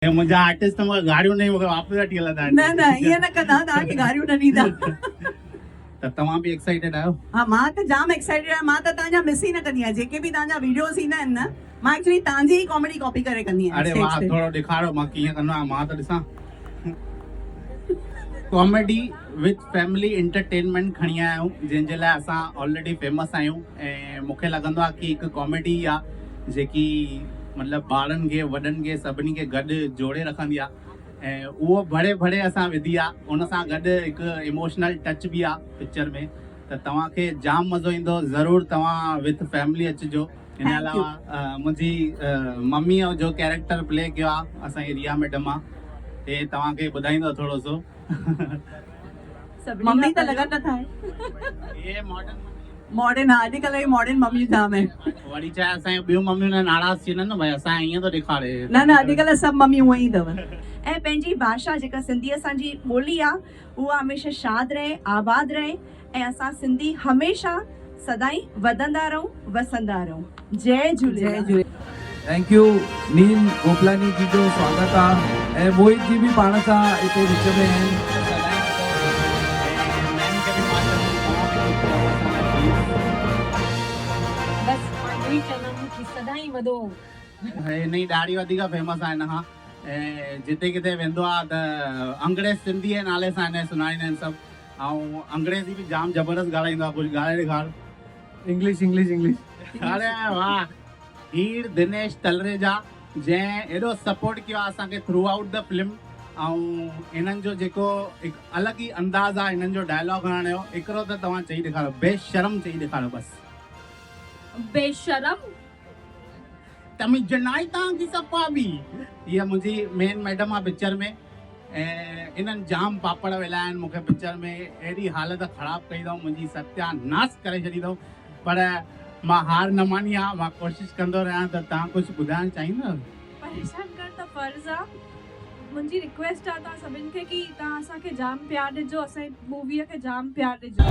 मुंहिंजा आर्टिस्ट मूंखे गाड़ियूं न मूंखे वापसि वठी हलंदा आहिनि। न ईअं न कंदा, तव्हांखे गारियूं न ॾींदा। त तव्हां बि एक्साइटेड आहियो? हा, मां त जाम एक्साइटेड आहियां। मां त तव्हांजा मिस ई न कंदी आहियां। जेके बि तव्हांजा वीडियोस ईंदा आहिनि न, मां एक्चुअली तव्हांजी ई कॉमेडी कॉपी करे कंदी आहियां। अरे वाह, थोरो ॾेखारो मां कीअं कंदो आहियां, मां त ॾिसां। कॉमेडी विद फैमिली एंटरटेनमेंट खणी आया आहियूं, जंहिंजे लाइ असां ऑलरेडी फेमस आहियूं ऐं मूंखे लॻंदो आहे कि हिकु कॉमेडी आहे जेकी मतिलबु ॿारनि खे वॾनि खे सभिनी खे गॾु जोड़े रखंदी आहे ऐं उहो भड़े भड़े असां विधी आहे। उन सां गॾु हिकु इमोशनल टच बि आहे पिक्चर में। त तव्हांखे जाम मज़ो ईंदो, ज़रूरु तव्हां विद फैमिली अचिजो। हिन अलावा मुंहिंजी मम्मीअ जो कैरेक्टर प्ले कयो आहे असांजी रिया मैडम आहे, हे तव्हांखे ॿुधाईंदो थोरो सो। मम्मी त लॻन नथा आहे। ये मॉडर्न आहे, अॼुकल्ह जी मॉडर्न मम्मी जाम आहिनि। वरी छा असांजी ॿियूं मम्मियूं न नाराज़ थी वञनि न, भई असां ईअं थो ॾेखारे। न अॼुकल्ह सभु मम्मी हूअं ई अथव। ऐं पंहिंजी भाषा जेका सिंधी असांजी ॿोली आहे, उहा हमेशह शाद रहे, आबाद रहे ऐं असां सिंधी हमेशह सदाई वधंदा रहूं, वसंदा रहूं। जय झूलेलाल। थैंक यू नील गोपलानी जी जो स्वागत आहे ऐं मोहित जी बि पाण सां हिते विच में आहिनि। हिन जी ॾाढी वधीक फेमस आहे हिन खां ऐं जिते किथे वेंदो आहे त अंग्रेज सिंधी जे नाले सां हिन सुञाणींदा आहिनि सभु। ऐं अंग्रेजी बि जाम ज़बरदस्त ॻाल्हाईंदो आहे, कुझु ॻाल्हाए ॾेखार। इंग्लिश अरे वाह, हीर दिनेश तलरेजा जंहिं एॾो सपोर्ट कयो आहे असांखे थ्रू आउट द फिल्म। ऐं हिननि जो जेको हिकु अलॻि ई अंदाज़ आहे हिननि जो डायलॉग हणण जो, हिकिड़ो त तव्हां चई ॾेखारो, बेशरम चई ॾेखारो बसि। बेशरम तमी जनाई तव्हांजी सफ़ा बि। हीअ मुंहिंजी मेन मैडम आहे पिक्चर में ऐं इन्हनि जाम पापड़ वेला आहिनि मूंखे पिक्चर में। अहिड़ी हालत ख़राबु कई अथऊं, मुंहिंजी सत्यानाश करे छॾी अथऊं, पर मां हार न मानी आहे। मां कोशिशि कंदो रहियां। त तव्हां कुझु ॿुधाइणु चाहींदव? परेशान कर त फर्ज़ आहे। मुंहिंजी रिक्वेस्ट आहे तव्हां सभिनि खे कि तव्हां असांखे जाम प्यार ॾिजो, असांजी मूवीअ खे जाम प्यार ॾिजो।